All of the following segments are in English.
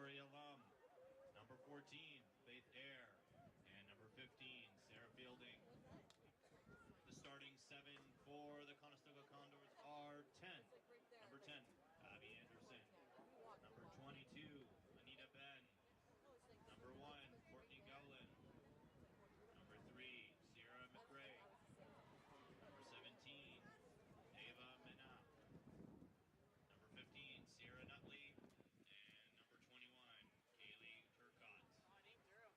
Prairie alum. Number 14, Faith Air. And number 15, Sarah Fielding. The starting 7 for the Conestoga Condors are 10. Number 10, Abby Anderson. Number 22, Anita Ben. Number 1, Courtney Gowland. Number 3, Sierra McRae. Number 17, Ava Mena. Number 15, Sierra Nutley. And number 21, Kaylee Turcott.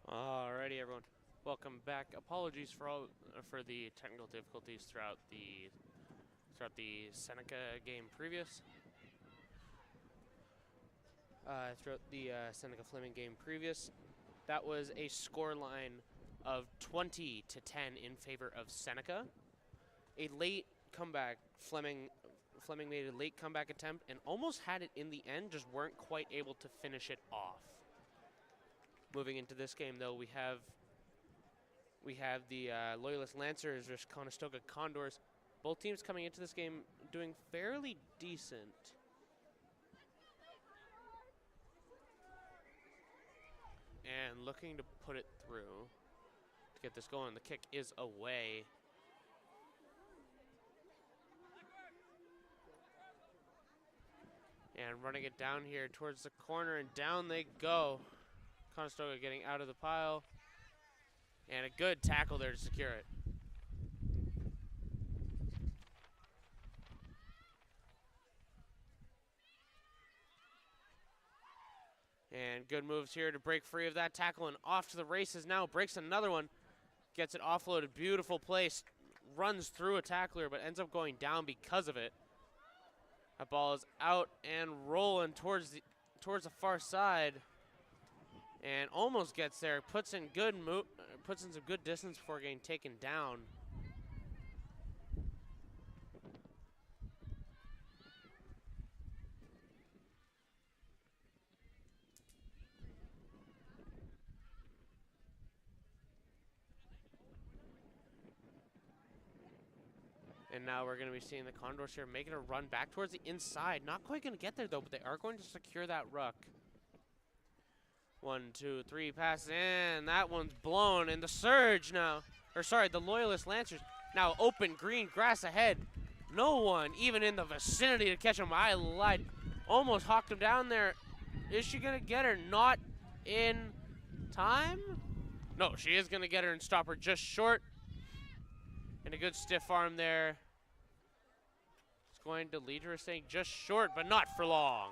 Alrighty, everyone. Welcome back. Apologies for the technical difficulties throughout the Seneca game previous. Throughout the Seneca Fleming game previous. That was a score line of 20-10 in favor of Seneca. A late comeback. Fleming made a late comeback attempt and almost had it in the end, just weren't quite able to finish it off. Moving into this game, though, we have the Loyalist Lancers versus Conestoga Condors. Both teams coming into this game doing fairly decent. And looking to put it through to get this going. The kick is away. And running it down here towards the corner, and down they go. Conestoga getting out of the pile. And a good tackle there to secure it. And good moves here to break free of that tackle, and off to the races now. Breaks another one. Gets it offloaded. Beautiful place. Runs through a tackler, but ends up going down because of it. That ball is out and rolling towards the far side. And almost gets there. Puts in some good distance before getting taken down. And now we're going to be seeing the Condors here making a run back towards the inside. Not quite going to get there, though, but they are going to secure that ruck. 1, 2, 3 passes, and that one's blown. And the surge now, the Loyalist Lancers now open, green grass ahead. No one even in the vicinity to catch him. I lied. Almost hawked him down there. Is she going to get her? Not in time? No, she is going to get her and stop her just short. And a good stiff arm there. It's going to lead her staying just short, but not for long.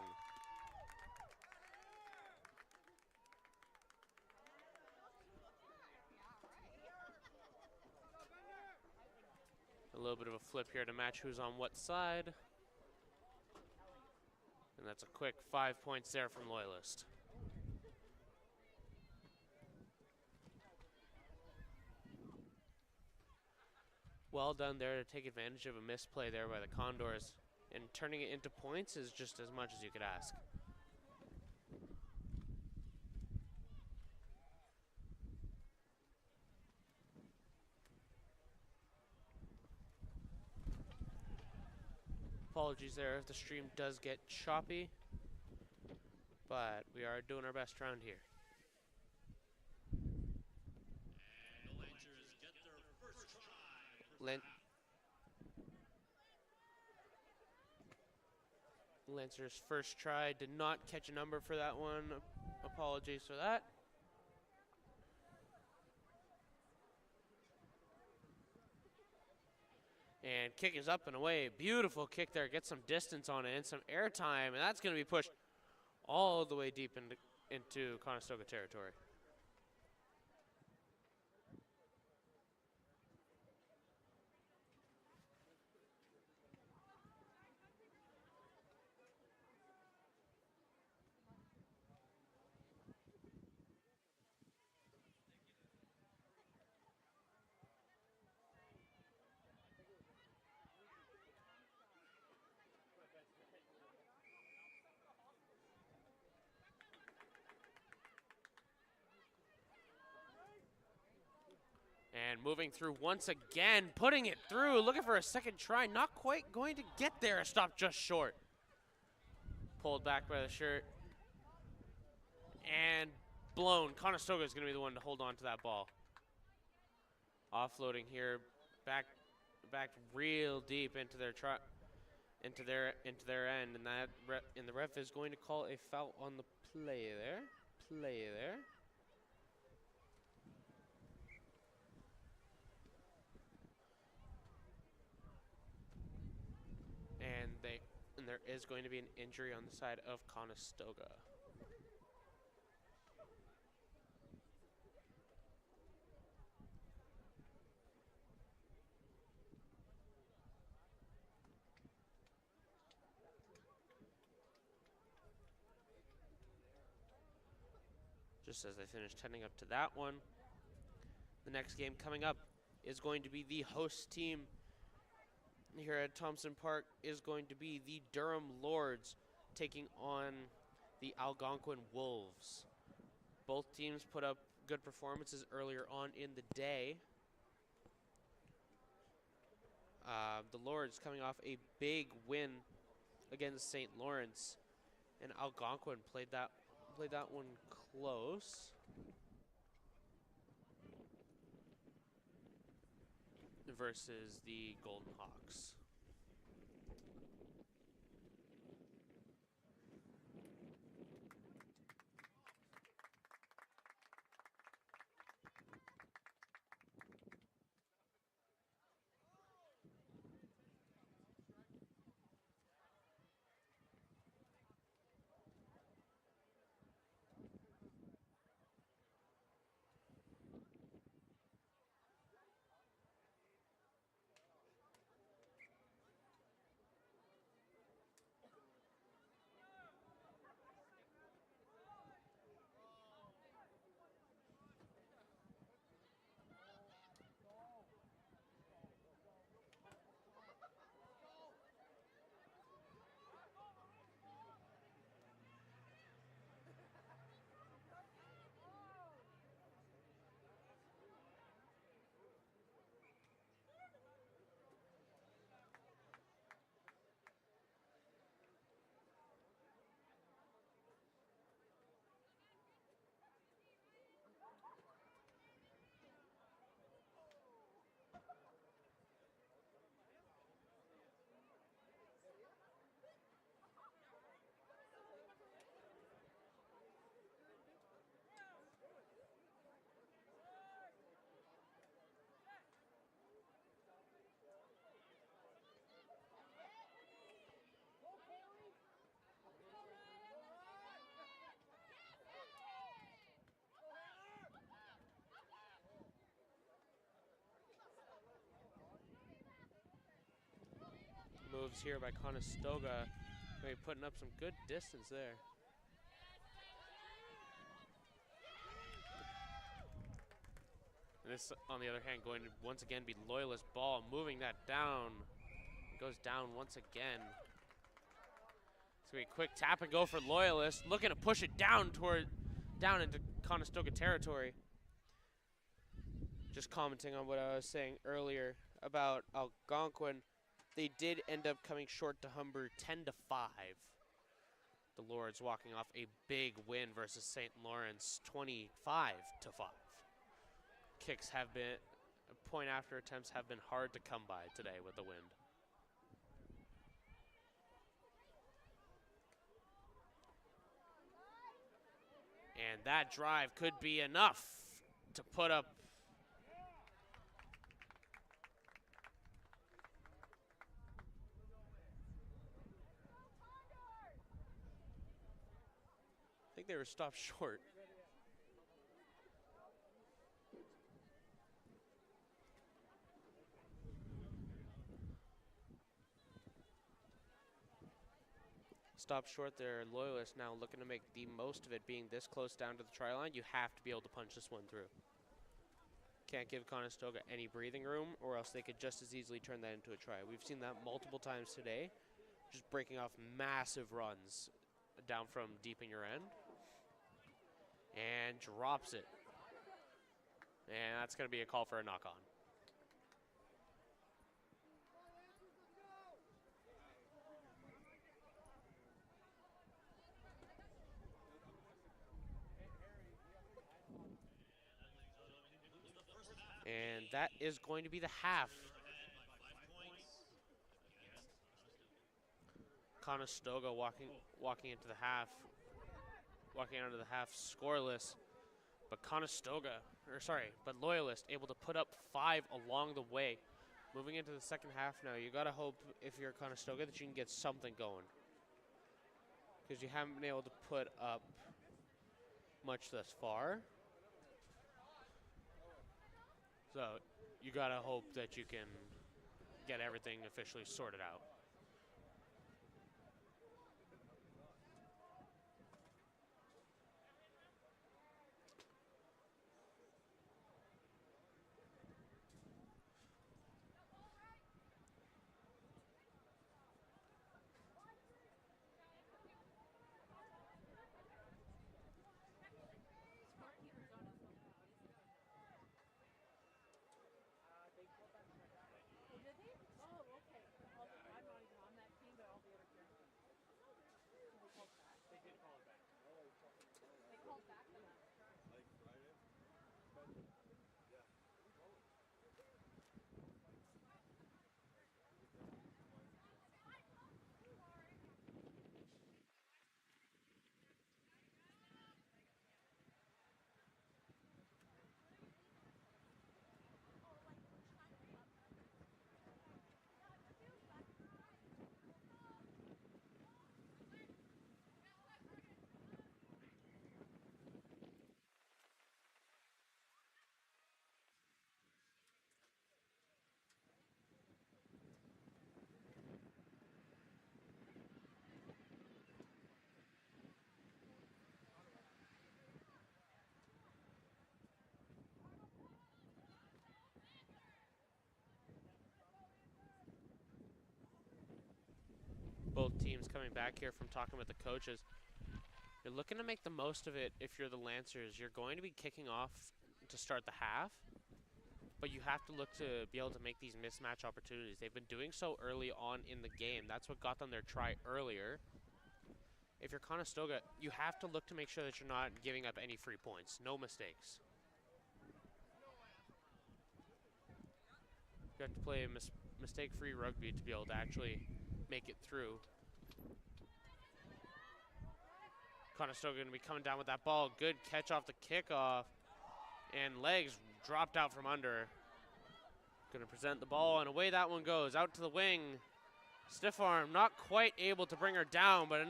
A little bit of a flip here to match who's on what side. And that's a quick 5 points there from Loyalist. Well done there to take advantage of a misplay there by the Condors. And turning it into points is just as much as you could ask. Apologies there if the stream does get choppy, but we are doing our best around here. And the Lancers get their first try. Lancers' first try did not catch a number for that one. Apologies for that. And kick is up and away. Beautiful kick there. Get some distance on it and some air time. And that's going to be pushed all the way deep into Conestoga territory. And moving through once again, putting it through, looking for a second try, not quite going to get there, a stop just short. pulled back by the shirt, and blown. Conestoga is going to be the one to hold on to that ball. Offloading here, back real deep into their end, and the ref is going to call a foul on the play there. And there is going to be an injury on the side of Conestoga. Just as they finish heading up to that one. The next game coming up is going to be the host team here at Thompson Park is going to be the Durham Lords taking on the Algonquin Wolves. Both teams put up good performances earlier on in the day. The Lords coming off a big win against St. Lawrence, and Algonquin played that one close. Versus the Golden Hawks. Moves here by Conestoga, maybe putting up some good distance there. And this, on the other hand, going to once again be Loyalist ball, moving that down. It goes down once again. It's gonna be a quick tap and go for Loyalist, looking to push it down into Conestoga territory. Just commenting on what I was saying earlier about Algonquin. They did end up coming short to Humber 10-5. The Lords walking off a big win versus St. Lawrence 25-5. Kicks have been, point after attempts have been hard to come by today with the wind. And that drive could be enough to put up I think they were stopped short. Stopped short there. Loyalist now looking to make the most of it, being this close down to the try line. You have to be able to punch this one through. Can't give Conestoga any breathing room, or else they could just as easily turn that into a try. We've seen that multiple times today, just breaking off massive runs down from deep in your end. And drops it. And that's going to be a call for a knock-on. And that is going to be the half. Conestoga walking into the half, walking out of the half scoreless. But but Loyalist able to put up 5 along the way. Moving into the second half now, you gotta hope if you're Conestoga that you can get something going, because you haven't been able to put up much thus far. So you gotta hope that you can get everything officially sorted out. Both teams coming back here from talking with the coaches. You're looking to make the most of it if you're the Lancers. You're going to be kicking off to start the half, but you have to look to be able to make these mismatch opportunities. They've been doing so early on in the game. That's what got them their try earlier. If you're Conestoga, you have to look to make sure that you're not giving up any free points. No mistakes. You have to play mistake-free rugby to be able to actually make it through. Conestoga going to be coming down with that ball. Good catch off the kickoff. And legs dropped out from under. Going to present the ball, and away that one goes. Out to the wing. Stiff arm, not quite able to bring her down, but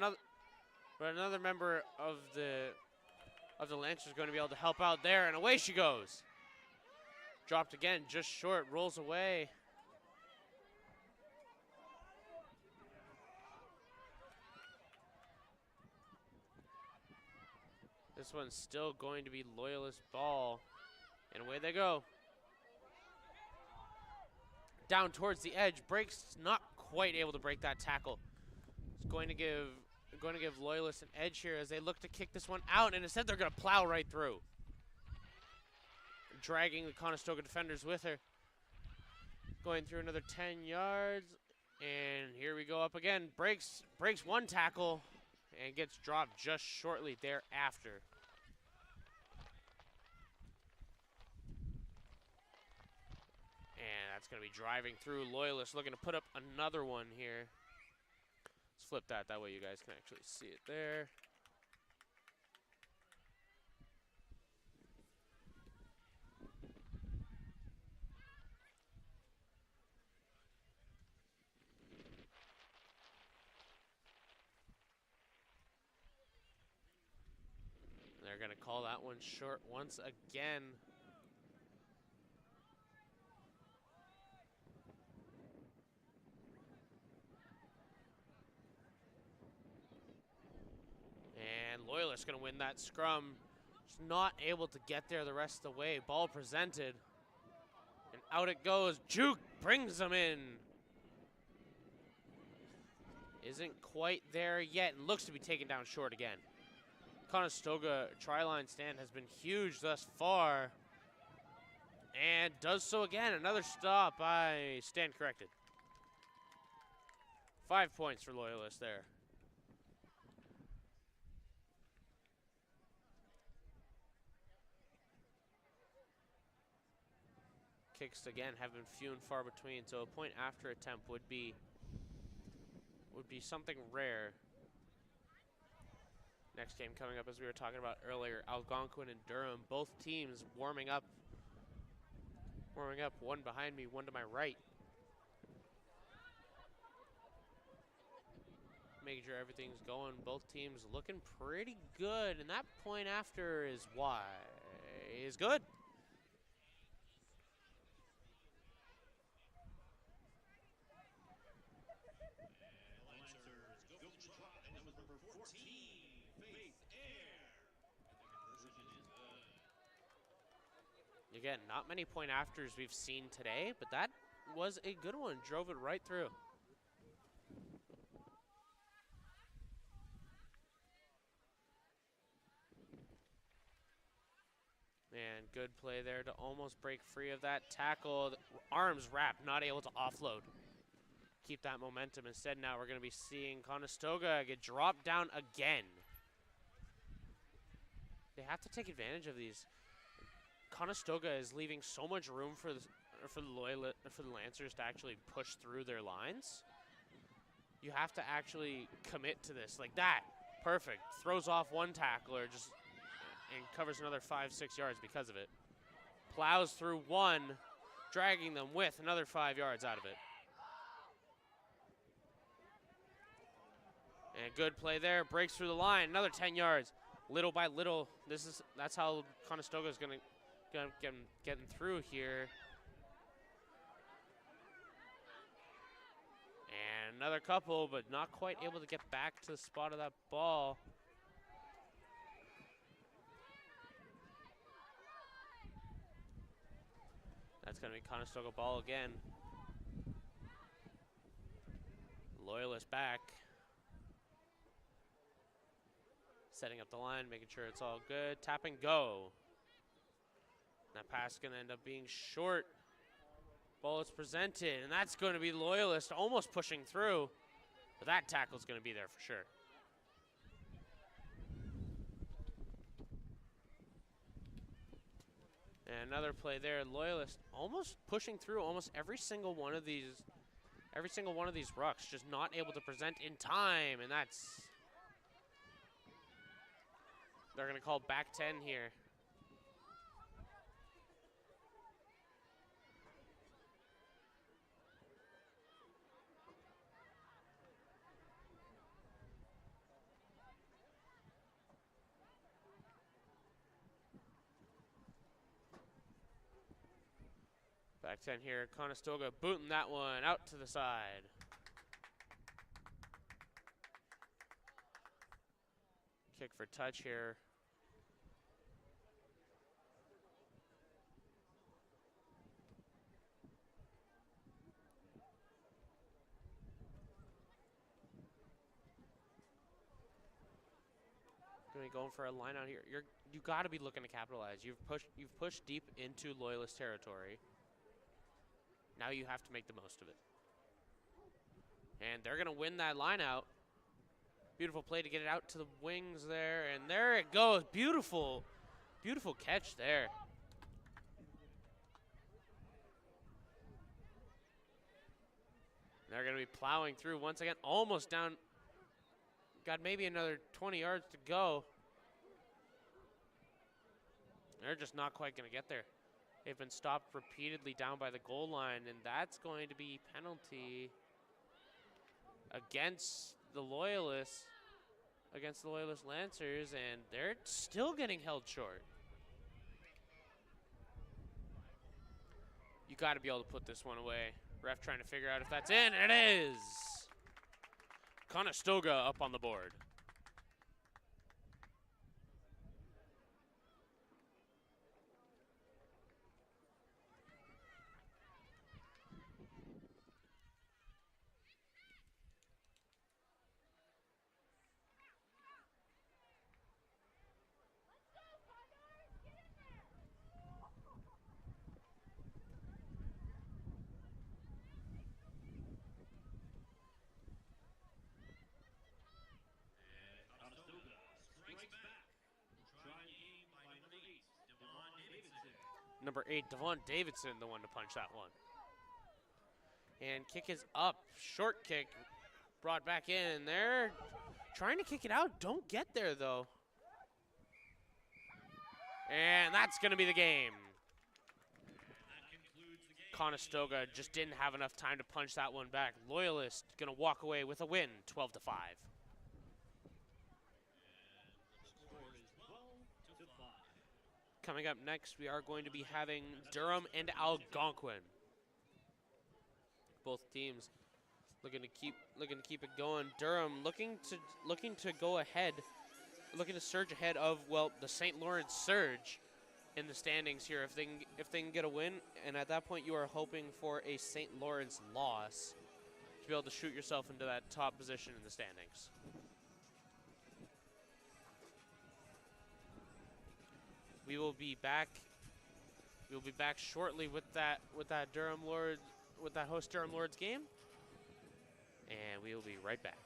another member of the Lancers is going to be able to help out there, and away she goes. Dropped again, just short, rolls away. This one's still going to be Loyalist ball, and away they go. Down towards the edge, breaks, not quite able to break that tackle. It's going to give Loyalist an edge here as they look to kick this one out, and instead they're going to plow right through, dragging the Conestoga defenders with her. Going through another 10 yards, and here we go up again. Breaks one tackle and gets dropped just shortly thereafter. And that's going to be driving through. Loyalist looking to put up another one here. Let's flip that way you guys can actually see it there. They're going to call that one short once again. And Loyalist going to win that scrum. Just not able to get there the rest of the way. Ball presented. And out it goes. Juke brings them in. Isn't quite there yet and looks to be taken down short again. Conestoga try-line stand has been huge thus far. And does so again. Another stop by stand corrected. 5 points for Loyalist there. kicks, again, have been few and far between, so a point after attempt would be something rare. Next game coming up, as we were talking about earlier, Algonquin and Durham, both teams warming up. One behind me, one to my right. Making sure everything's going. Both teams looking pretty good, and that point after is good. Again, not many point afters we've seen today, but that was a good one. Drove it right through. And good play there to almost break free of that tackle. Arms wrapped, not able to offload. Keep that momentum. Instead, now we're going to be seeing Conestoga get dropped down again. They have to take advantage of these. Conestoga is leaving so much room for the Lancers to actually push through their lines. You have to actually commit to this like that. Perfect. Throws off one tackler and covers another 5-6 yards because of it. Plows through one, dragging them with another 5 yards out of it. And good play there. Breaks through the line. Another 10 yards. Little by little. That's how Conestoga is going to getting through here. And another couple, but not quite able to get back to the spot of that ball. That's going to be Conestoga ball again. Loyalist back. Setting up the line, making sure it's all good. Tap and go. That pass is going to end up being short. Ball is presented, and that's going to be Loyalist almost pushing through. But that tackle is going to be there for sure. And another play there, Loyalist almost pushing through almost every single one of these rucks, just not able to present in time, and they're going to call back 10 here. Back 10 here, Conestoga booting that one out to the side. Kick for touch here. Gonna be going for a line out here. You got to be looking to capitalize. You've pushed deep into Loyalist territory. Now you have to make the most of it. And they're going to win that line out. Beautiful play to get it out to the wings there. And there it goes. Beautiful, beautiful catch there. They're going to be plowing through once again. Almost down. Got maybe another 20 yards to go. They're just not quite going to get there. They've been stopped repeatedly down by the goal line, and that's going to be penalty against the Loyalists, Lancers, and they're still getting held short. You got to be able to put this one away. Ref trying to figure out if that's in, and it is. Conestoga up on the board. number 8, Devon Davidson, the one to punch that one. And kick is up. Short kick brought back in. They're trying to kick it out. Don't get there, though. And that's going to be the game. Conestoga just didn't have enough time to punch that one back. Loyalist going to walk away with a win, 12-5. Coming up next, we are going to be having Durham and Algonquin. Both teams looking to keep it going. Durham looking to go ahead, looking to surge ahead of, well, the St. Lawrence Surge in the standings here if they can get a win, and at that point you are hoping for a St. Lawrence loss to be able to shoot yourself into that top position in the standings. We will be back shortly with that host Durham Lords game, and we will be right back.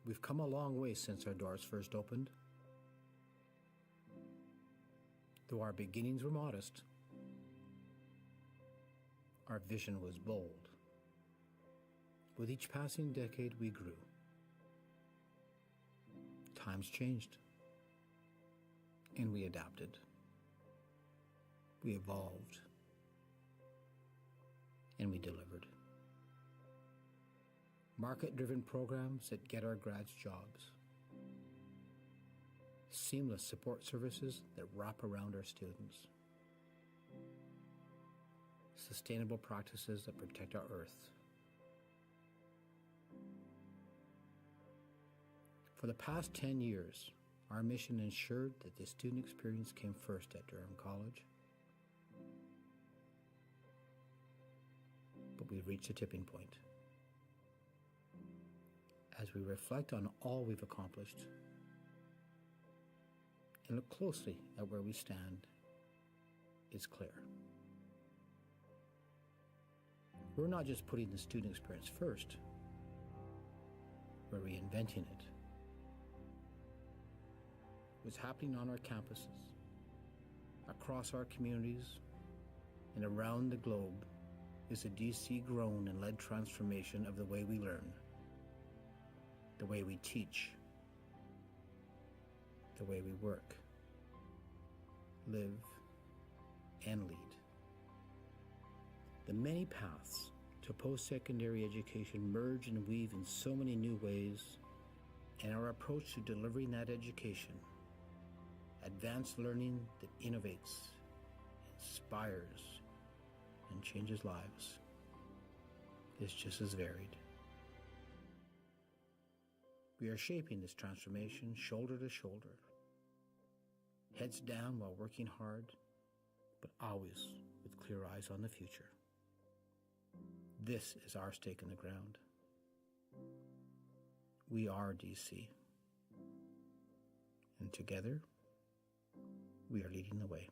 We've come a long way since our doors first opened. Though our beginnings were modest, Our vision was bold. With each passing decade, we grew. Times changed, and we adapted. We evolved, and we delivered. Market-driven programs that get our grads jobs. Seamless support services that wrap around our students. Sustainable practices that protect our earth. For the past 10 years, our mission ensured that the student experience came first at Durham College. But we've reached a tipping point. As we reflect on all we've accomplished and look closely at where we stand, it's clear. We're not just putting the student experience first, we're reinventing it. What's happening on our campuses, across our communities, and around the globe is a DC-grown and led transformation of the way we learn, the way we teach, the way we work, live, and lead. The many paths to post-secondary education merge and weave in so many new ways, and our approach to delivering that education, advanced learning that innovates, inspires, and changes lives, is just as varied. We are shaping this transformation shoulder to shoulder, heads down while working hard, but always with clear eyes on the future. This is our stake in the ground. We are DC, and together, we are leading the way.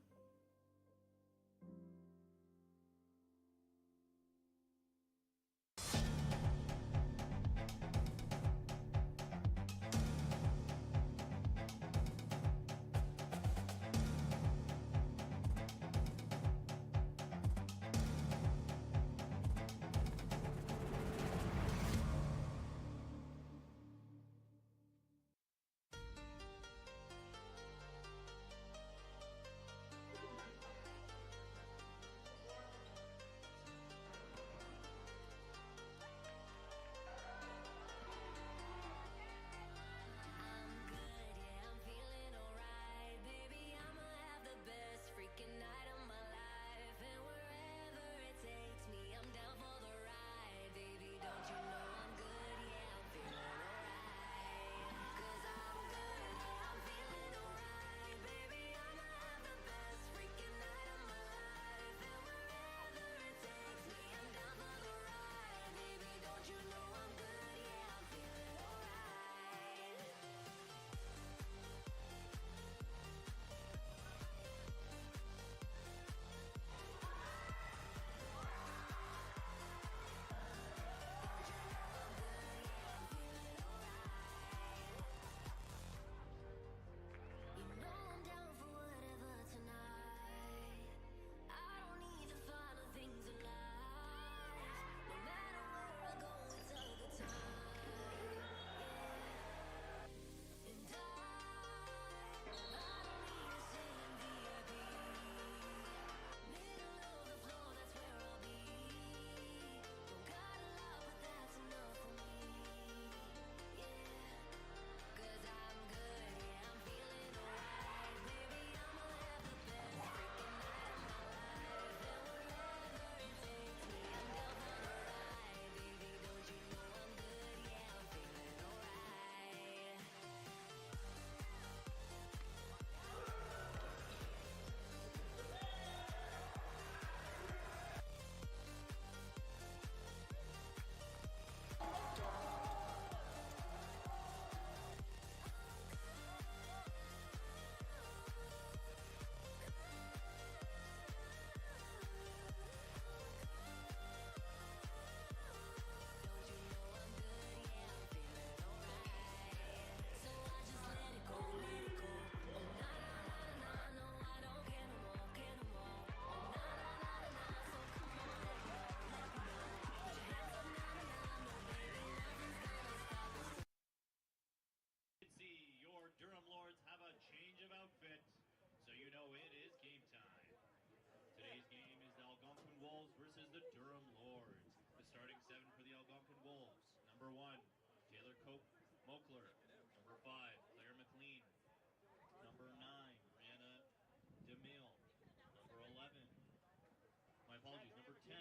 apologies, number 10,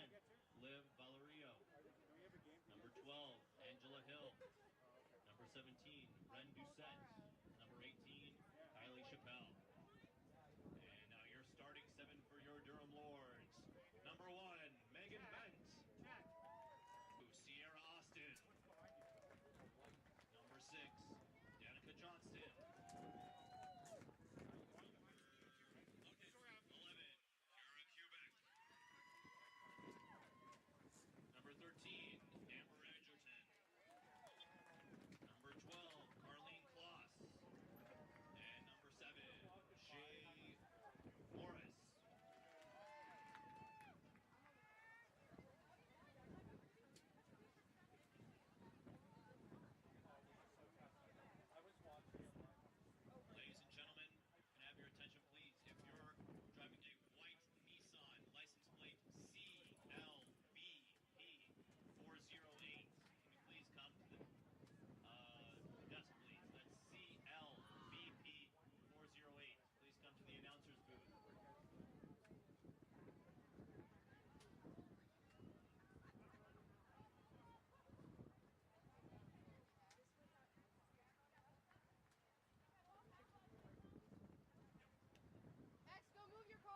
Liv Valerio. Number 12, Angela Hill. Number 17, Ren Doucette. Number 18, Kylie Chappelle. And now your starting 7 for your Durham Lords. Number 1, Megan Bent. Sierra Austin. Number 6, Danica Johnston. 11, Kara Kubek. Number 13, Amber Edgerton. Number 12, Carlene Kloss. And number 7, Shay Morris. Ladies and gentlemen, can I have your attention, please? If you're driving a white Nissan license plate CLVP408, can you please come to the desk, please? That's CLVP408. Please come to the announcer's booth. X, go move your car.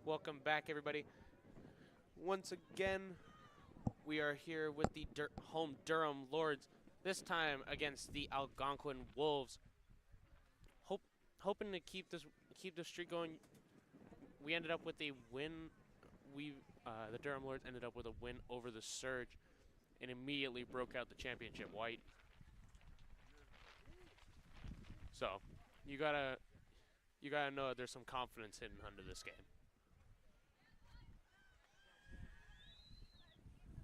Welcome back, everybody. Once again, we are here with the home Durham Lords, this time against the Algonquin Wolves. Hoping to keep the streak going. We ended up with a win. The Durham Lords ended up with a win over the Surge, and immediately broke out the championship white. So, you gotta know that there's some confidence hidden under this game.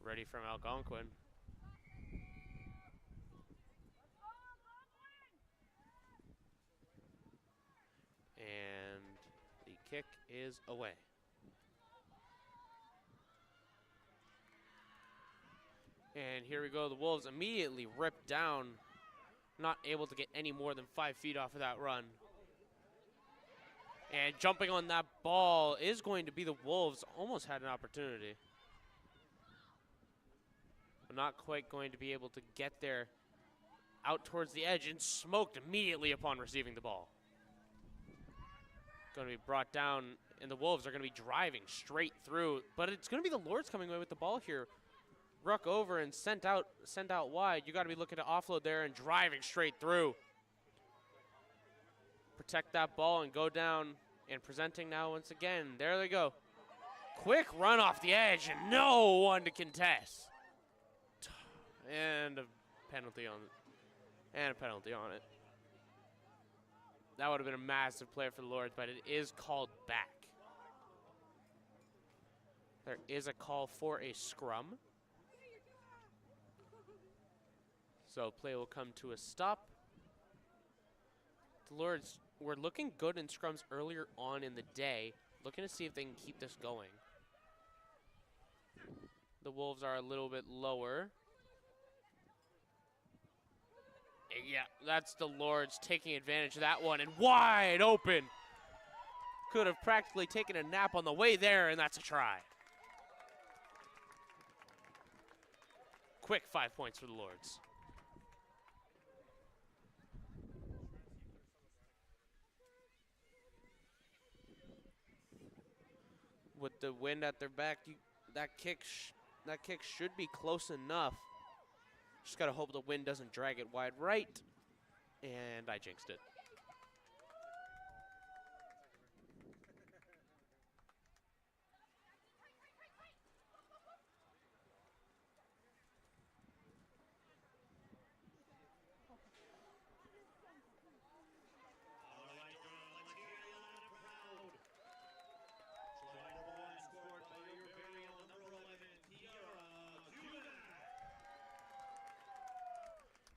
Ready from Algonquin. And the kick is away. And here we go. The Wolves immediately ripped down, not able to get any more than 5 feet off of that run. And jumping on that ball is going to be the Wolves. Almost had an opportunity, but not quite going to be able to get there. Out towards the edge and smoked immediately upon receiving the ball. Going to be brought down, and the Wolves are going to be driving straight through, but it's going to be the Lords coming away with the ball here. Ruck over and sent out wide. You got to be looking to offload there and driving straight through. Protect that ball and go down, and presenting now once again. There they go. Quick run off the edge and no one to contest. And a penalty on it. That would have been a massive play for the Lords, but it is called back. There is a call for a scrum. So play will come to a stop. The Lords were looking good in scrums earlier on in the day, looking to see if they can keep this going. The Wolves are a little bit lower. Yeah, that's the Lords taking advantage of that one, and wide open. Could have practically taken a nap on the way there, and that's a try. Quick 5 points for the Lords. With the wind at their back, that kick should be close enough. Just got to hope the wind doesn't drag it wide right. And I jinxed it.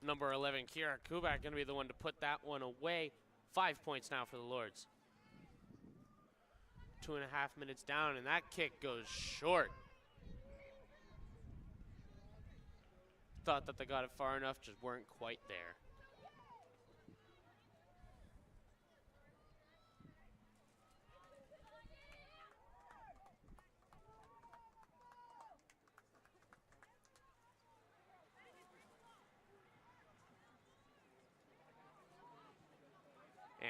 number 11, Kira Kubak, going to be the one to put that one away. 5 points now for the Lords. 2.5 minutes down, and that kick goes short. Thought that they got it far enough, just weren't quite there.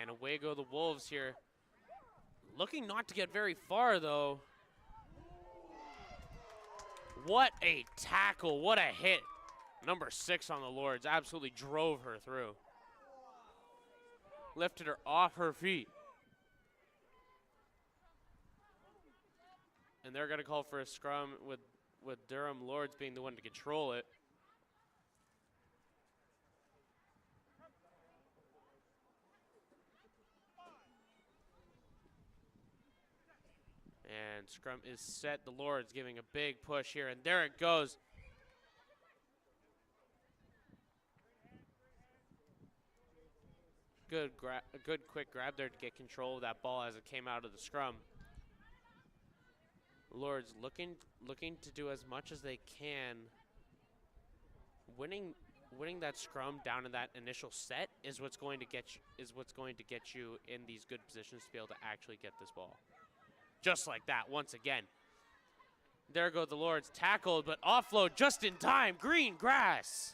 And away go the Wolves here. Looking not to get very far, though. What a tackle, what a hit. Number 6 on the Lords absolutely drove her through. Lifted her off her feet. And they're going to call for a scrum with Durham Lords being the one to control it. And scrum is set. The Lords giving a big push here, and there it goes. A good quick grab there to get control of that ball as it came out of the scrum. Lords looking to do as much as they can. Winning that scrum down in that initial set is what's going to get you in these good positions to be able to actually get this ball. Just like that, once again. There go the Lords, tackled, but offload just in time. Green grass.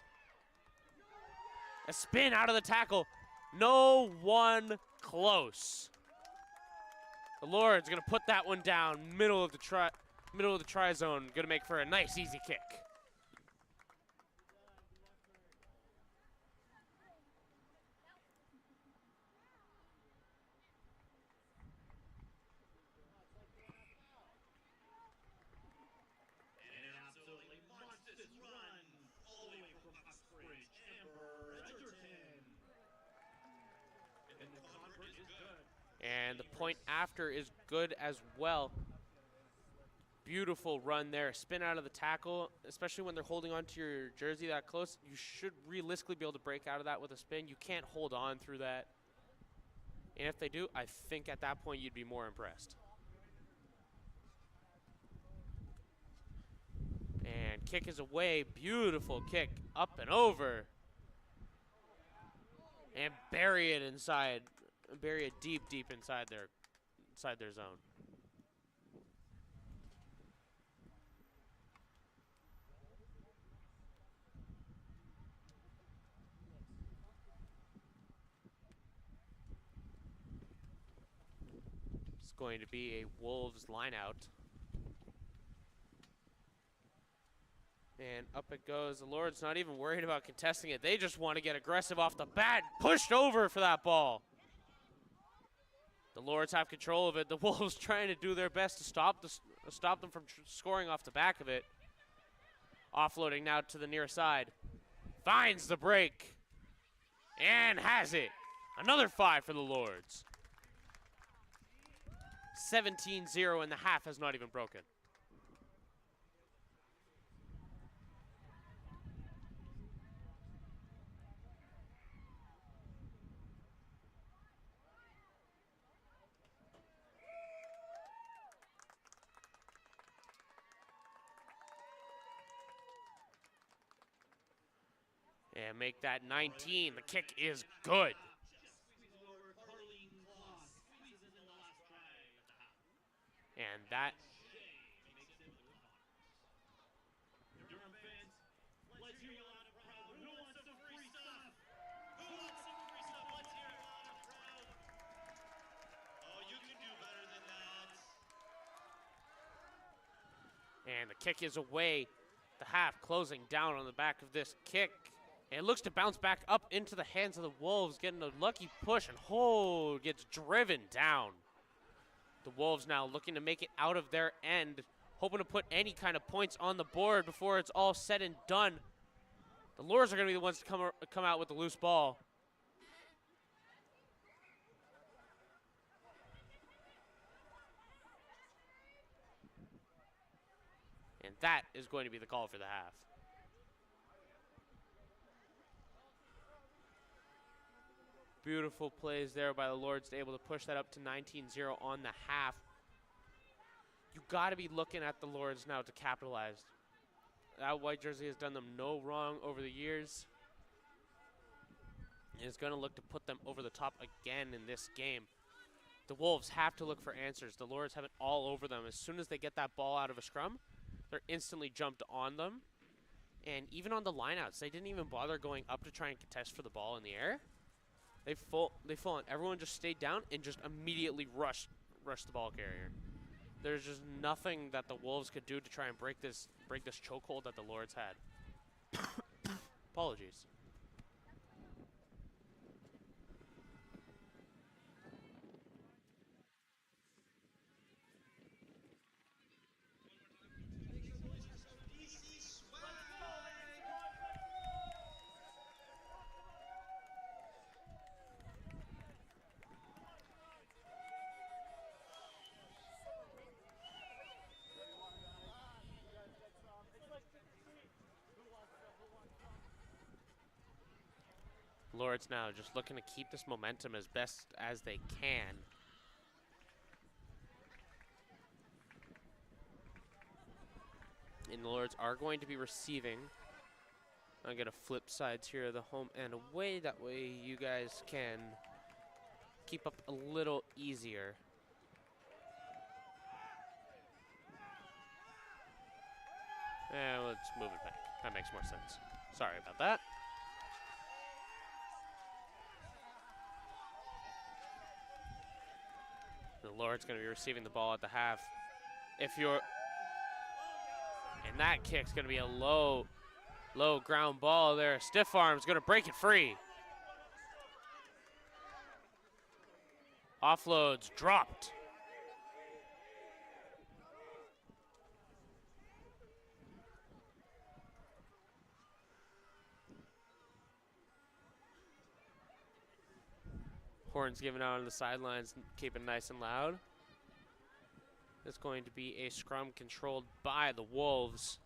A spin out of the tackle. No one close. The Lords gonna put that one down, middle of the try zone. Gonna make for a nice, easy kick. And the point after is good as well. Beautiful run there. Spin out of the tackle, especially when they're holding onto your jersey that close. You should realistically be able to break out of that with a spin. You can't hold on through that. And if they do, I think at that point you'd be more impressed. And kick is away. Beautiful kick. Up and over. And bury it inside. Bury it deep inside their zone. It's going to be a Wolves line out. And up it goes. The Lords not even worried about contesting it. They just want to get aggressive off the bat. Pushed over for that ball. The Lords have control of it. The Wolves trying to do their best to stop them from scoring off the back of it. Offloading now to the near side. Finds the break. And has it. Another 5 for the Lords. 17-0 and the half has not even broken. And make that 19. The kick is good. And that. Durham fans, let's hear you loud and proud. Who wants some free stuff? Who wants some free stuff? Let's hear it loud and proud. Oh, you can do better than that. And the kick is away. The half closing down on the back of this kick. And it looks to bounce back up into the hands of the Wolves, getting a lucky push, and gets driven down. The Wolves now looking to make it out of their end, hoping to put any kind of points on the board before it's all said and done. The Lords are going to be the ones to come out with the loose ball. And that is going to be the call for the half. Beautiful plays there by the Lords, able to push that up to 19-0 on the half. You got to be looking at the Lords now to capitalize. That white jersey has done them no wrong over the years. And is going to look to put them over the top again in this game. The Wolves have to look for answers. The Lords have it all over them. As soon as they get that ball out of a scrum, they're instantly jumped on them. And even on the lineouts, they didn't even bother going up to try and contest for the ball in the air. They full on. Everyone just stayed down and just immediately rushed the ball carrier. There's just nothing that the Wolves could do to try and break this chokehold that the Lords had. Apologies. Lords now just looking to keep this momentum as best as they can. And the Lords are going to be receiving. I'm going to flip sides here, the home and away. That way you guys can keep up a little easier. And let's move it back. That makes more sense. Sorry about that. The Lord's going to be receiving the ball at the half. And that kick's going to be a low ground ball there. Stiff arm's going to break it free. Offloads dropped. Horns given out on the sidelines, keeping nice and loud. It's going to be a scrum controlled by the Wolves.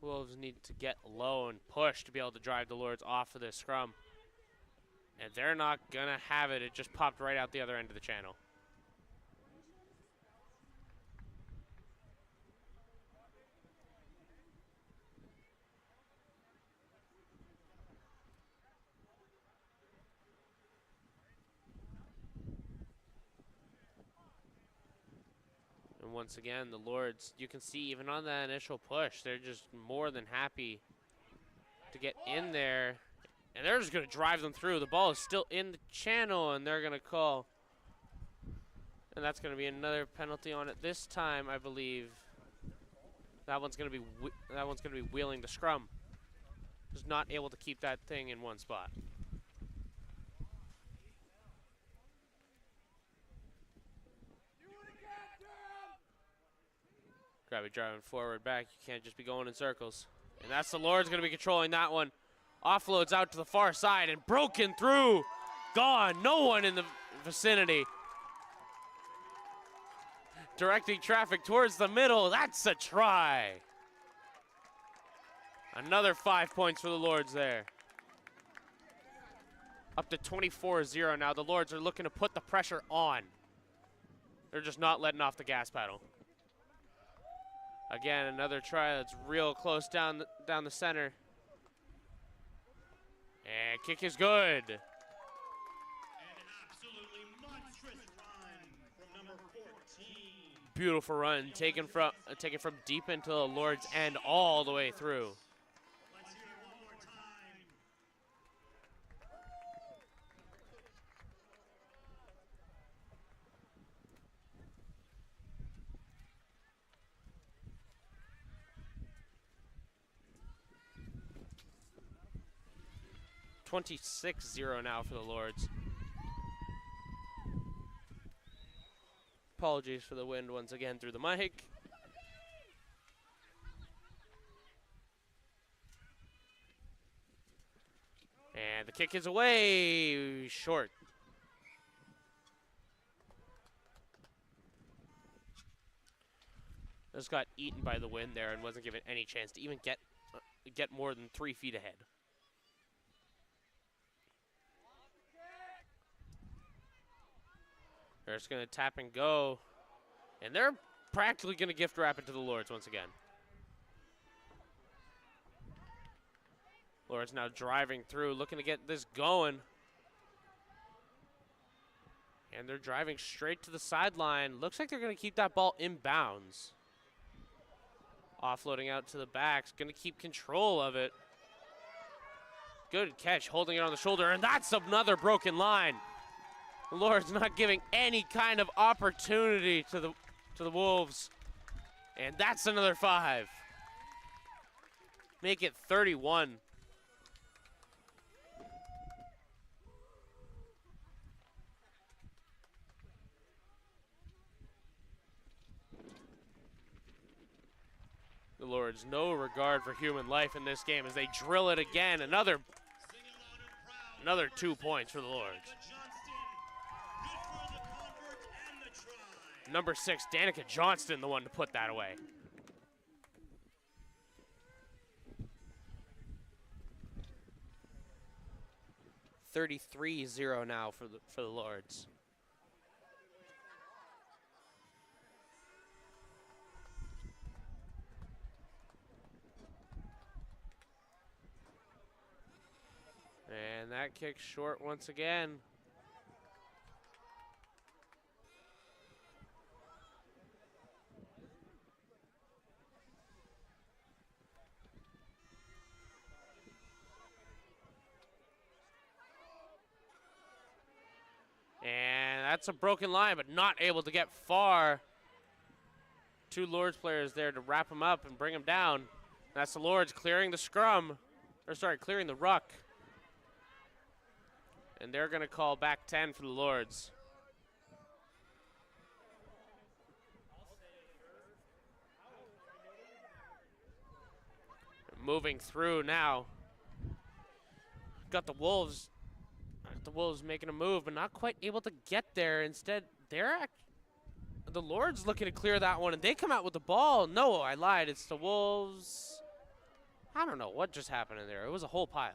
Wolves need to get low and push to be able to drive the Lords off of this scrum. And they're not going to have it. It just popped right out the other end of the channel. And once again, the Lords, you can see even on that initial push, they're just more than happy to get in there. And they're just going to drive them through. The ball is still in the channel, and they're going to call. And that's going to be another penalty on it this time, I believe. That one's going to be wheeling the scrum. Just not able to keep that thing in one spot. Grab it, driving forward, back. You can't just be going in circles. And that's the Lord's going to be controlling that one. Offloads out to the far side and broken through. Gone. No one in the vicinity. Directing traffic towards the middle. That's a try. Another 5 points for the Lords there. Up to 24-0 now. The Lords are looking to put the pressure on. They're just not letting off the gas pedal. Again, another try that's real close down the center. And kick is good. And an absolutely monstrous run from number 14. Beautiful run, taken from deep into the Lord's end all the way through. Let's hear it one more time. 26-0 now for the Lords. Apologies for the wind once again through the mic. And the kick is away, short. Just got eaten by the wind there and wasn't given any chance to even get more than 3 feet ahead. They're just going to tap and go. And they're practically going to gift wrap it to the Lords once again. Lords now driving through, looking to get this going. And they're driving straight to the sideline. Looks like they're going to keep that ball in bounds. Offloading out to the backs, going to keep control of it. Good catch, holding it on the shoulder, and that's another broken line. The Lords not giving any kind of opportunity to the Wolves. And that's another 5. Make it 31. The Lords, no regard for human life in this game as they drill it again. Another 2 points for the Lords. Number 6, Danica Johnston, the one to put that away. (33-0) now for the Lords. And that kick short once again. And that's a broken line, but not able to get far. 2 Lords players there to wrap him up and bring him down. That's the Lords clearing the scrum, or sorry, clearing the ruck. And they're going to call back 10 for the Lords. Moving through now. Got the Wolves. The Wolves making a move, but not quite able to get there. Instead, the Lords looking to clear that one, and they come out with the ball. No, I lied. It's the Wolves. I don't know what just happened in there. It was a whole pile.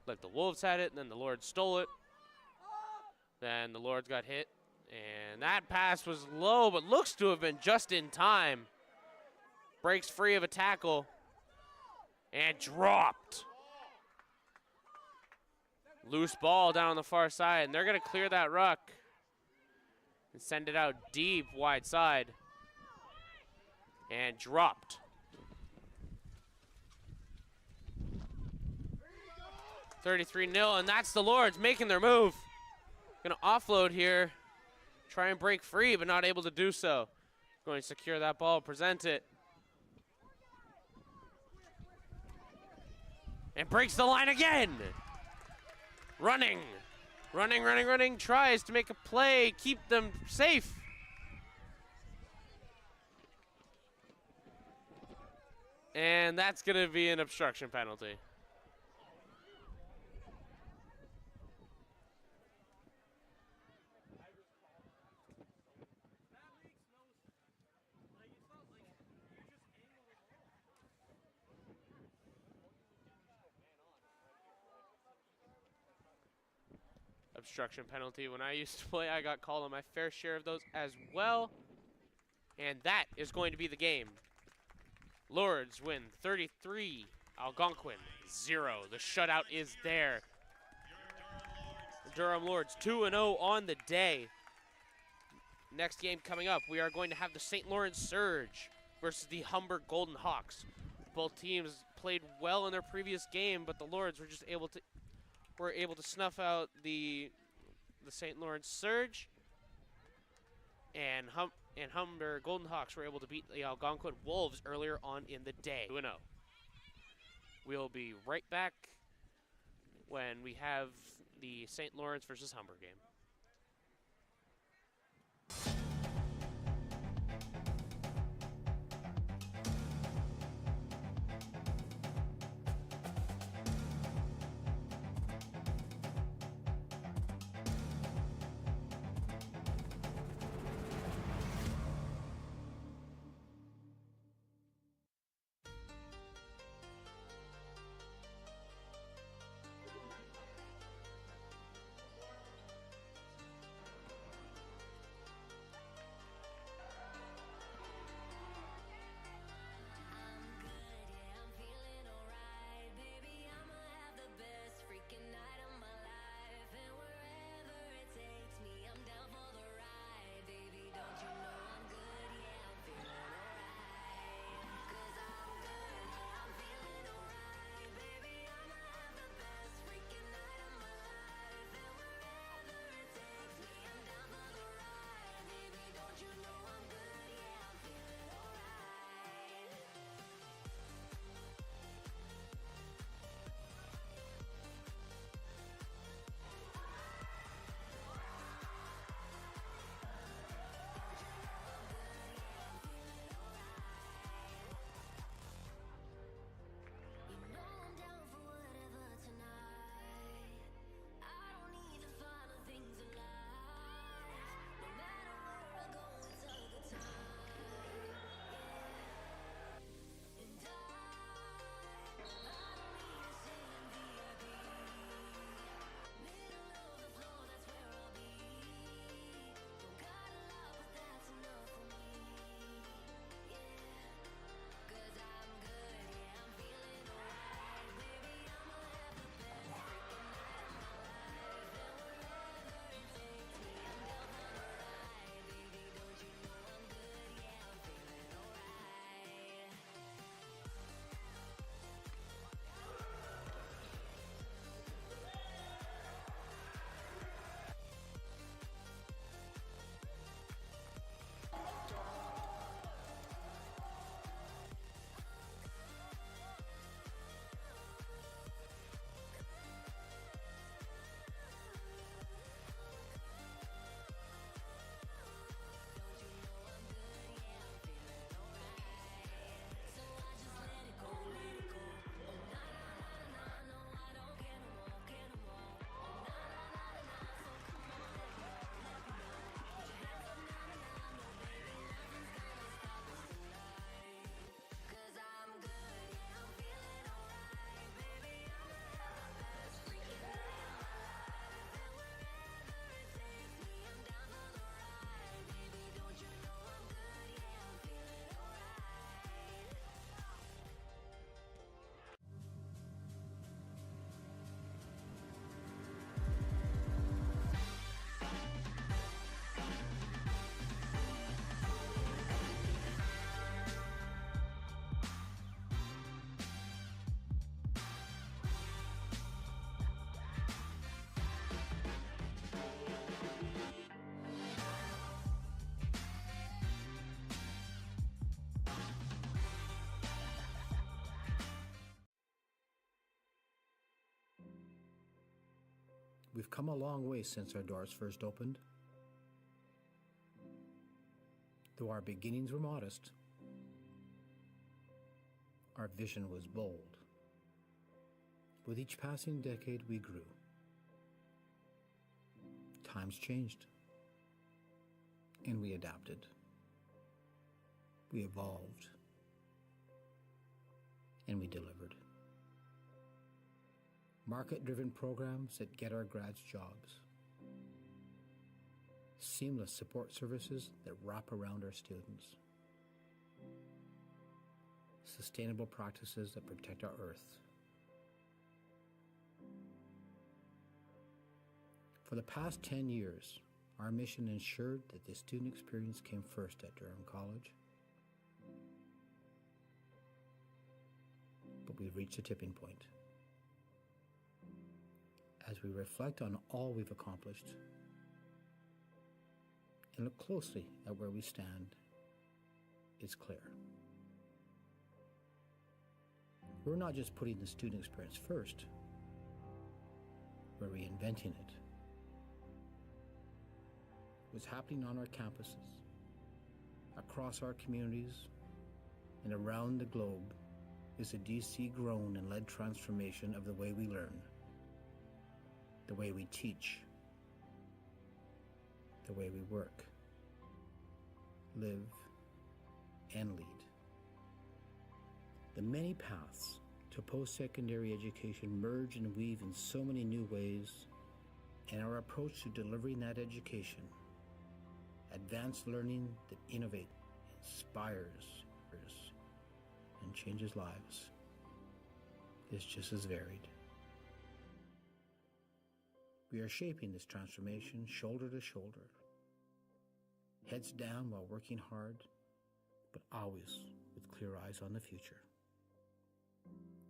Like the Wolves had it, and then the Lords stole it. Then the Lords got hit, and that pass was low, but looks to have been just in time. Breaks free of a tackle, and dropped. Loose ball down on the far side, and they're going to clear that ruck and send it out deep, wide side, and dropped. 33-0, and that's the Lords making their move. Going to offload here, try and break free, but not able to do so. Going to secure that ball, present it. And breaks the line again. Running, tries to make a play, keep them safe. And that's going to be an obstruction penalty. Obstruction penalty. When I used to play, I got called on my fair share of those as well. And that is going to be the game. Lords win 33, Algonquin 0. The shutout is there. Durham Lords 2-0 on the day. Next game coming up, we are going to have the St. Lawrence Surge versus the Humber Golden Hawks. Both teams played well in their previous game, but the Lords were just able to snuff out the St. Lawrence Surge, and Humber Golden Hawks were able to beat the Algonquin Wolves earlier on in the day. 2-0. We'll be right back when we have the St. Lawrence versus Humber game. We've come a long way since our doors first opened. Though our beginnings were modest, our vision was bold. With each passing decade, we grew. Times changed, and we adapted. We evolved, and we delivered. Market-driven programs that get our grads jobs. Seamless support services that wrap around our students. Sustainable practices that protect our earth. For the past 10 years, our mission ensured that the student experience came first at Durham College. But we've reached a tipping point. As we reflect on all we've accomplished and look closely at where we stand, it's clear. We're not just putting the student experience first, we're reinventing it. What's happening on our campuses, across our communities, and around the globe is a DC-grown and led transformation of the way we learn, the way we teach, the way we work, live, and lead. The many paths to post-secondary education merge and weave in so many new ways, and our approach to delivering that education, advanced learning that innovates, inspires, and changes lives, is just as varied. We are shaping this transformation shoulder to shoulder, heads down while working hard, but always with clear eyes on the future.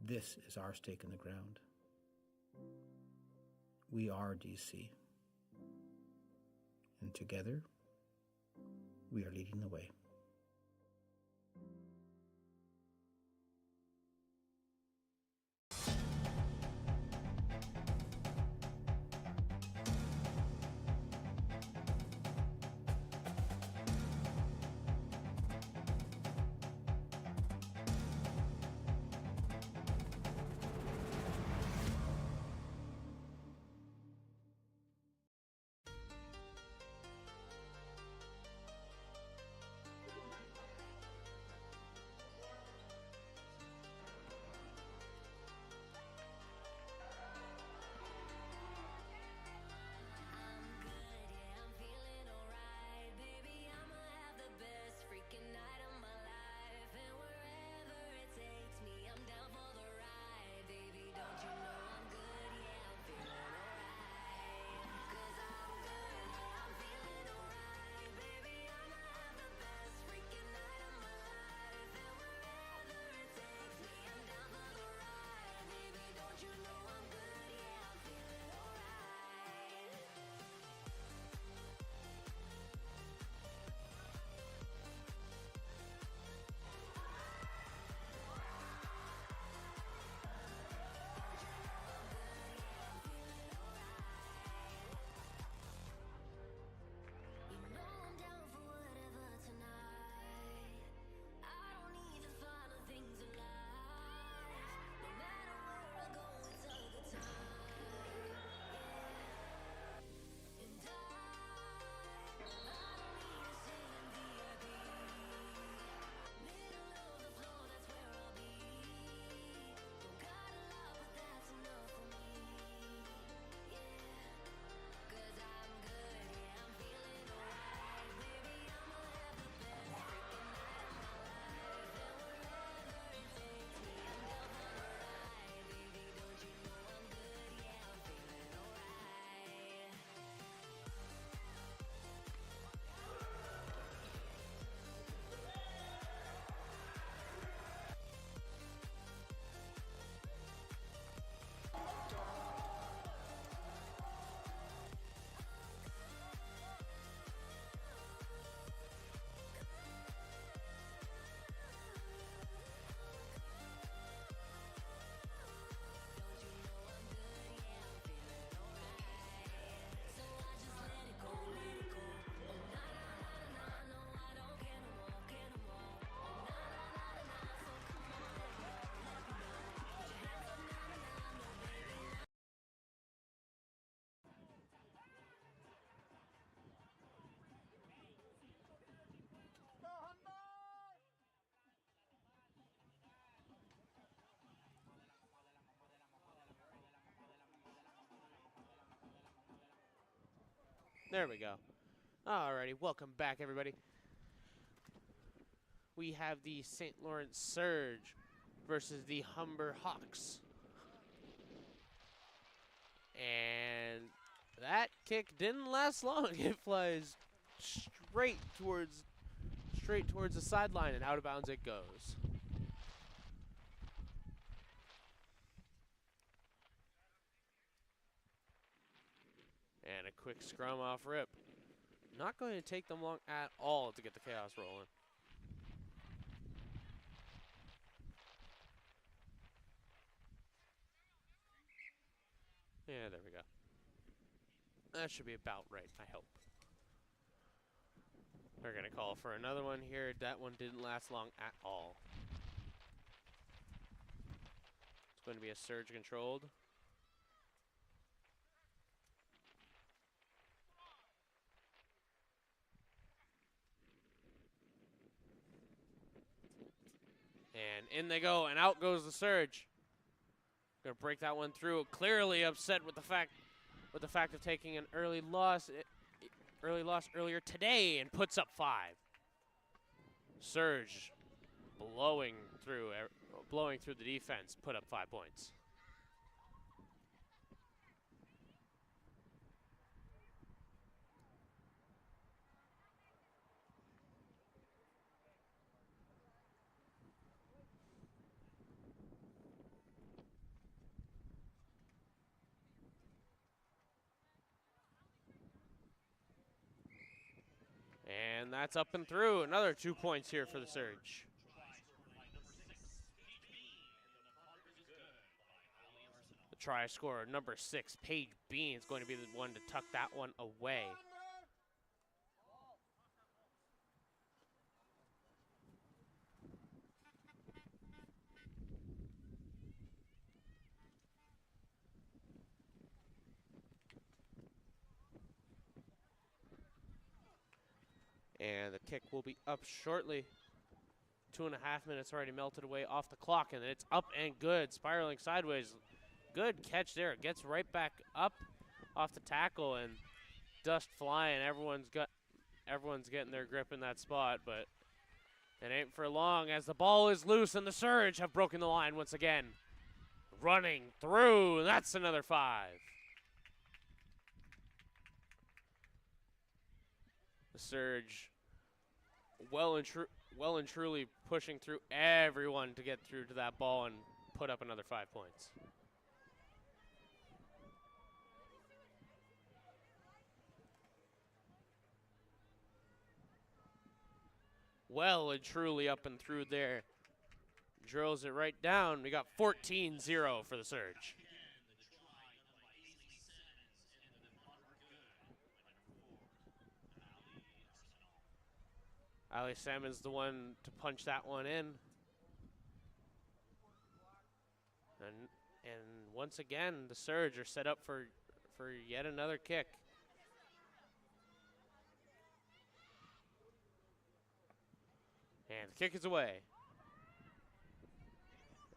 This is our stake in the ground. We are DC, and together, we are leading the way. There we go. Alrighty, welcome back, everybody. We have the St. Lawrence Surge versus the Humber Hawks. And that kick didn't last long. It flies straight towards the sideline, and out of bounds it goes. And a quick scrum off rip. Not going to take them long at all to get the chaos rolling. Yeah, there we go. That should be about right, I hope. We're going to call for another one here. That one didn't last long at all. It's going to be a surge controlled. And in they go, and out goes the surge. Gonna break that one through. Clearly upset with the fact of taking an early loss earlier today, and puts up 5. Surge blowing through the defense, put up 5 points. And that's up and through. Another 2 points here for the Surge. The try scorer, number 6, Paige Bean, is going to be the one to tuck that one away. And the kick will be up shortly. 2.5 minutes already melted away off the clock, and it's up and good, spiraling sideways. Good catch there. It gets right back up off the tackle, and dust flying. Everyone's getting their grip in that spot, but it ain't for long as the ball is loose, and the Surge have broken the line once again. Running through, that's another 5. The Surge well and truly pushing through everyone to get through to that ball and put up another 5 points. Well and truly up and through there. Drills it right down. We got 14-0 for the Surge. Ali Salmon's the one to punch that one in. And once again, the Surge are set up for yet another kick. And the kick is away.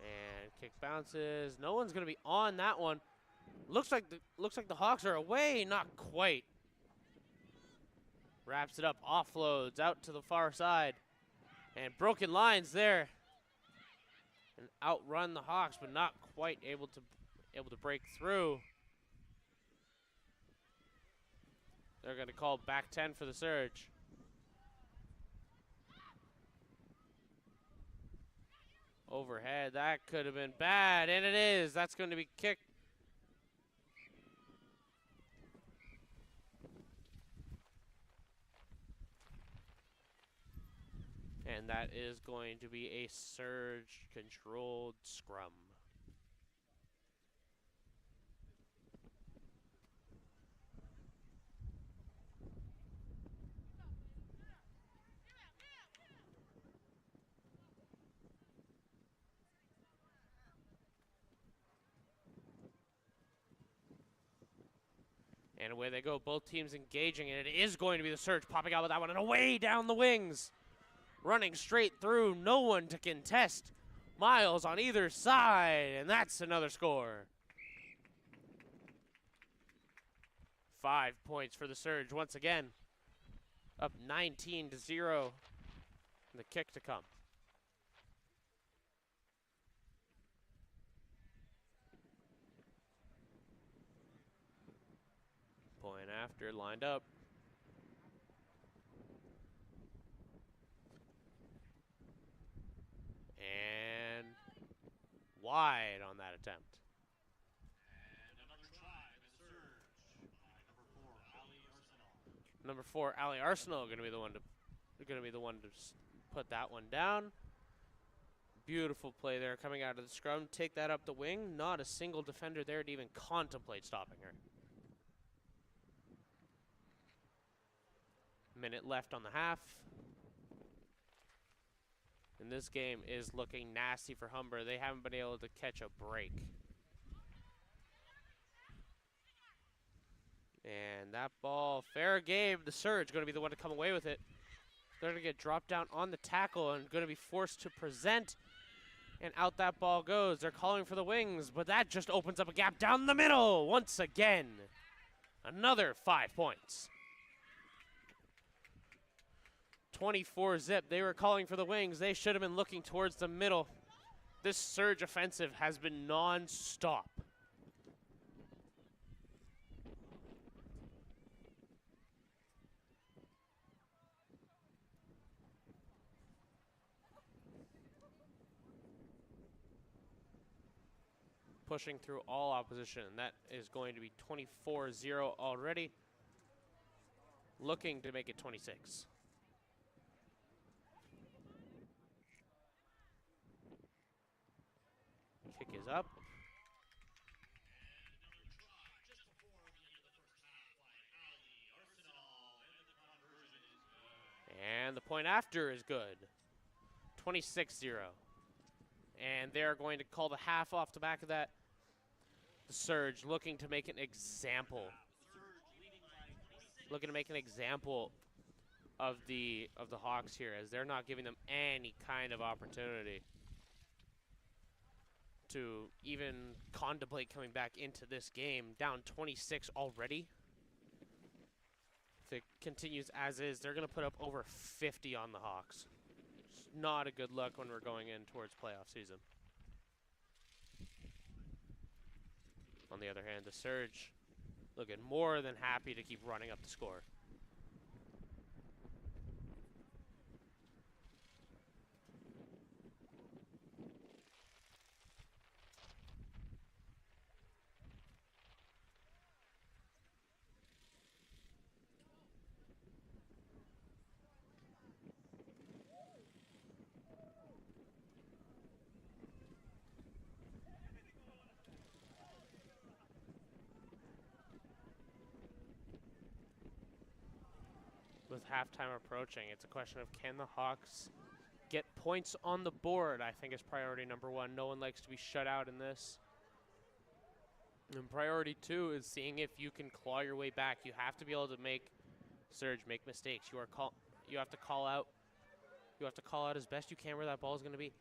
And kick bounces. No one's going to be on that one. Looks like the Hawks are away. Not quite. Wraps it up, offloads out to the far side. And broken lines there. And outrun the Hawks, but not quite able to break through. They're going to call back 10 for the Surge. Overhead, that could have been bad, and it is. That's going to be kicked. And that is going to be a Surge-controlled scrum. And away they go, both teams engaging, and it is going to be the Surge popping out with that one, and away down the wings. Running straight through, no one to contest. Miles on either side, and that's another score. 5 points for the Surge once again. Up 19-0. The kick to come. Point after, lined up. And wide on that attempt. And another try by the Surge by Number 4, Ali Arsenal, going to be the one to put that one down. Beautiful play there coming out of the scrum. Take that up the wing. Not a single defender there to even contemplate stopping her. Minute left on the half. And this game is looking nasty for Humber. They haven't been able to catch a break. And that ball, fair game. The Surge going to be the one to come away with it. They're going to get dropped down on the tackle and going to be forced to present. And out that ball goes. They're calling for the wings, but that just opens up a gap down the middle once again. Another 5 points. 24 zip. They were calling for the wings. They should have been looking towards the middle. This Surge offensive has been non-stop. Pushing through all opposition. That is going to be 24-0 already. Looking to make it 26. Kick is up. And the point after is good. 26-0. And they're going to call the half off the back of that. The Surge looking to make an example. Looking to make an example of the Hawks here, as they're not giving them any kind of opportunity to even contemplate coming back into this game. Down 26 already. If it continues as is, they're going to put up over 50 on the Hawks. It's not a good look when we're going in towards playoff season. On the other hand, the Surge looking more than happy to keep running up the score. With halftime approaching, it's a question of can the Hawks get points on the board, I think is priority number 1. No one likes to be shut out in this. And priority 2 is seeing if you can claw your way back. You have to be able to make mistakes. You have to call out as best you can where that ball is going to be.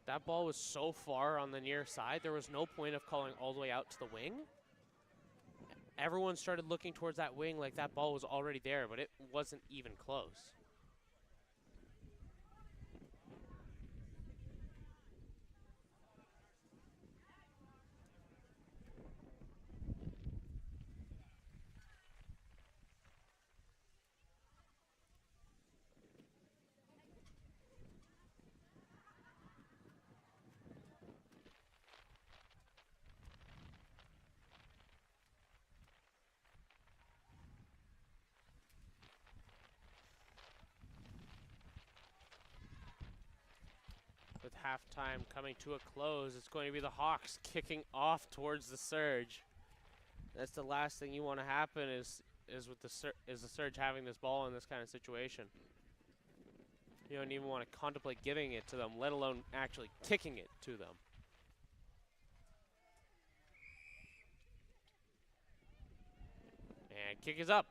That ball was so far on the near side, there was no point of calling all the way out to the wing. Everyone started looking towards that wing like that ball was already there, but it wasn't even close. With halftime coming to a close, it's going to be the Hawks kicking off towards the Surge. That's the last thing you want to happen is the Surge having this ball in this kind of situation. You don't even want to contemplate giving it to them, let alone actually kicking it to them. And kick is up.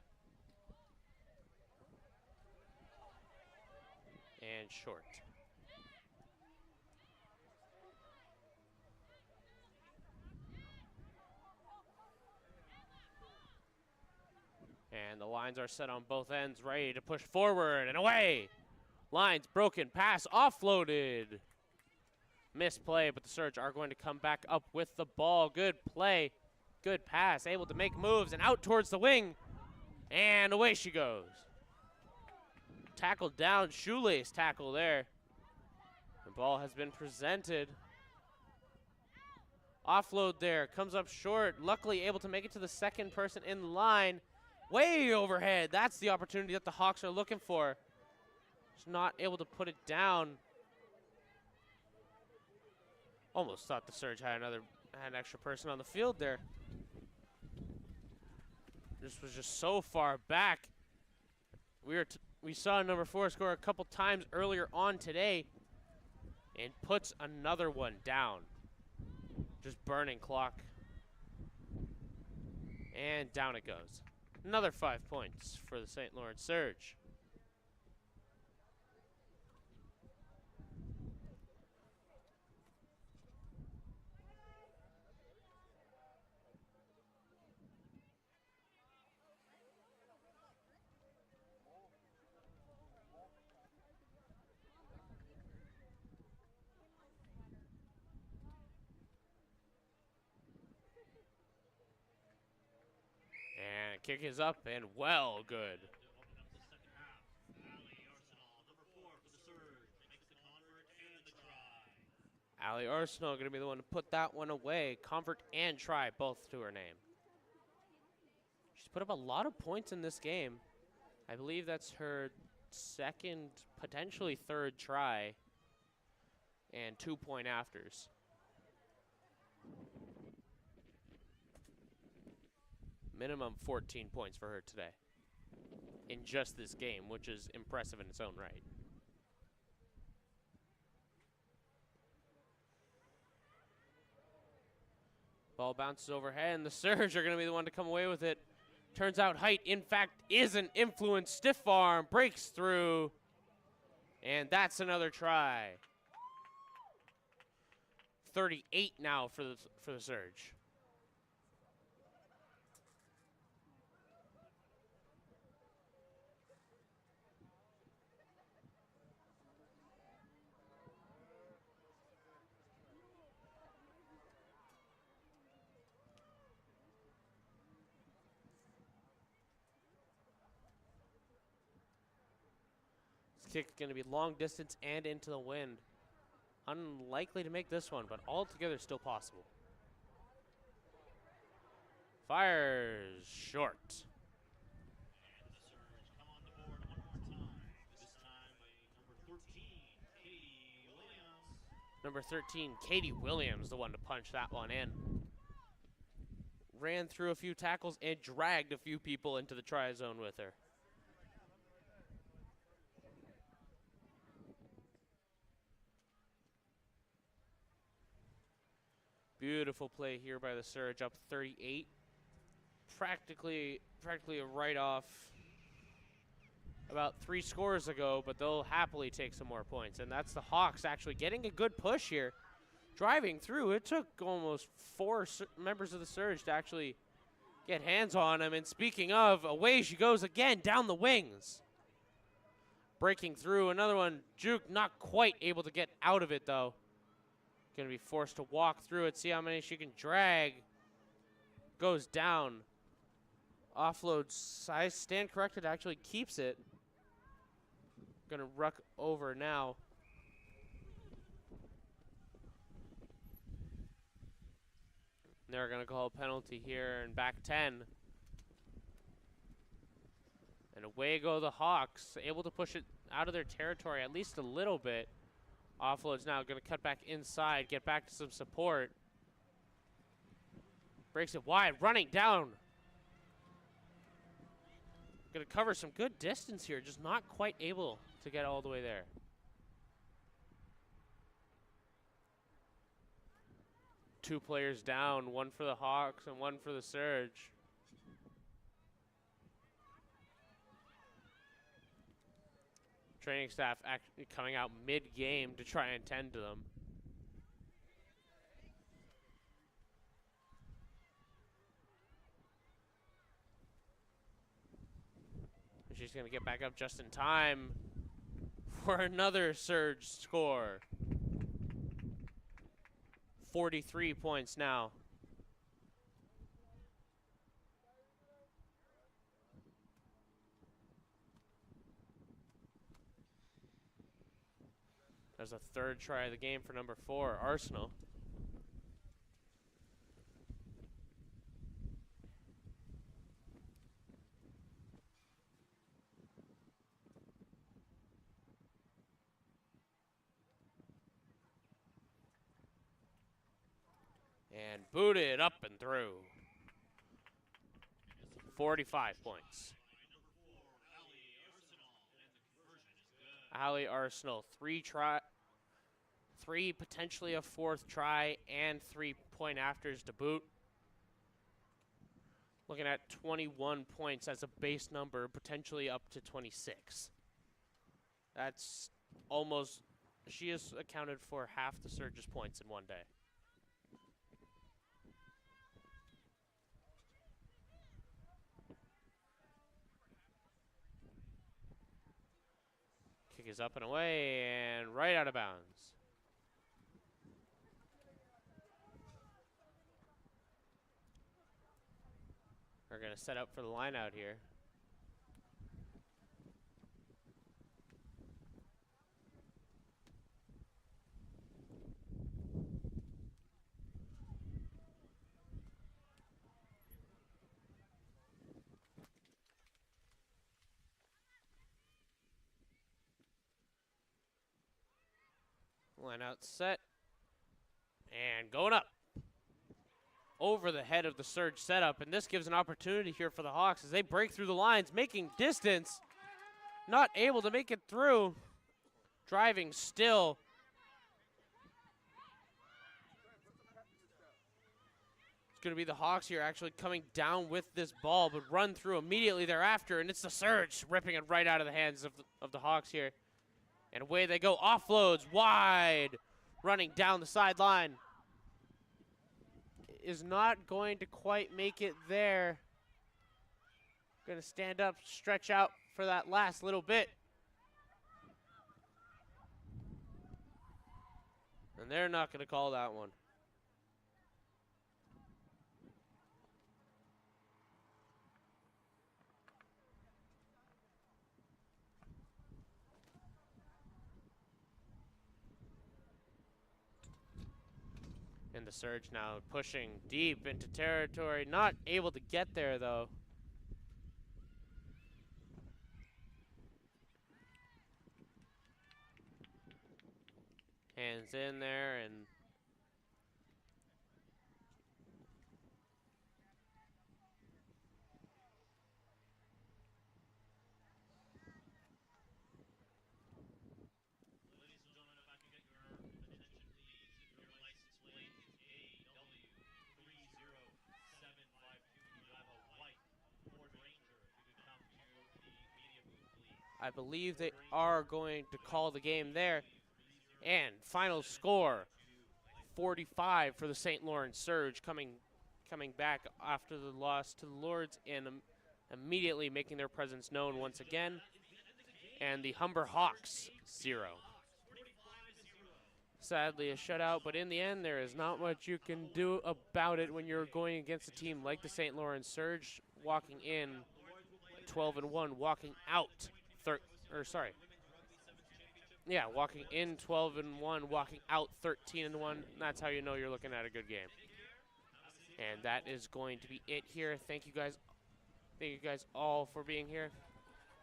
And short. And the lines are set on both ends, ready to push forward and away. Lines broken, pass offloaded. Misplay, but the Surge are going to come back up with the ball. Good play, good pass, able to make moves and out towards the wing. And away she goes. Tackled down, shoelace tackle there. The ball has been presented. Offload there, comes up short. Luckily able to make it to the second person in line. Way overhead, that's the opportunity that the Hawks are looking for. Just not able to put it down. Almost thought the Surge had an extra person on the field there. This was just so far back. We saw number 4 score a couple times earlier on today and puts another one down. Just burning clock. And down it goes. Another 5 points for the St. Lawrence Surge. And kick is up and well good. Allie Arsenal going to be the one to put that one away. Convert and try, both to her name. She's put up a lot of points in this game. I believe that's her second, potentially third try, and 2-point afters. Minimum 14 points for her today in just this game, which is impressive in its own right. Ball bounces overhead, and the Surge are going to be the one to come away with it. Turns out height, in fact, is an influence. Stiff arm, breaks through, and that's another try. 38 now for the Surge. Kick going to be long distance and into the wind. Unlikely to make this one, but altogether still possible. Fires short. And the Surge come on the board one more time. This time by number 13, Katie Williams. Number 13, Katie Williams, the one to punch that one in. Ran through a few tackles and dragged a few people into the try zone with her. Beautiful play here by the Surge, up 38. Practically a write-off about 3 scores ago, but they'll happily take some more points. And that's the Hawks actually getting a good push here. Driving through, it took almost 4 members of the Surge to actually get hands on him. And speaking of, away she goes again, down the wings. Breaking through, another one. Juke not quite able to get out of it, though. Going to be forced to walk through it, see how many she can drag. Goes down. Offload size, stand corrected, actually keeps it. Going to ruck over now. They're going to call a penalty here and back 10. And away go the Hawks, able to push it out of their territory at least a little bit. Offload's now going to cut back inside, get back to some support. Breaks it wide, running down. Going to cover some good distance here, just not quite able to get all the way there. Two players down, one for the Hawks and one for the Surge. Training staff actually coming out mid-game to try and tend to them. she's going to get back up just in time for another surge score. 43 points now. There's a third try of the game for number 4, Arsenal. And booted up and through. 45 points. Allie Arsenal, 3 potentially a 4th try and 3 point afters to boot. Looking at 21 points as a base number, potentially up to 26. That's almost, she has accounted for half the Surge's points in one day. Kick is up and away and right out of bounds. We're going to set up for the line out here. Line out set. And going up. Over the head of the surge setup, and this gives an opportunity here for the Hawks as they break through the lines, making distance. Not able to make it through. Driving still. It's going to be the Hawks here actually coming down with this ball, but run through immediately thereafter, and it's the surge ripping it right out of the hands of the Hawks here. And away they go. Offloads wide, running down the sideline. Is not going to quite make it there. Going to stand up, stretch out for that last little bit. And they're not going to call that one. And the surge now pushing deep into territory. Not able to get there, though. Hands in there and... I believe they are going to call the game there. And final score, 45 for the St. Lawrence Surge, coming back after the loss to the Lords and immediately making their presence known once again. And the Humber Hawks, 0. Sadly a shutout, but in the end there is not much you can do about it when you're going against a team like the St. Lawrence Surge, walking in 12-1, walking out walking in 12-1, walking out 13-1. That's how you know you're looking at a good game. And that is going to be it here. Thank you guys all for being here.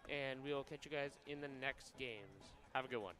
And we will catch you guys in the next games. Have a good one.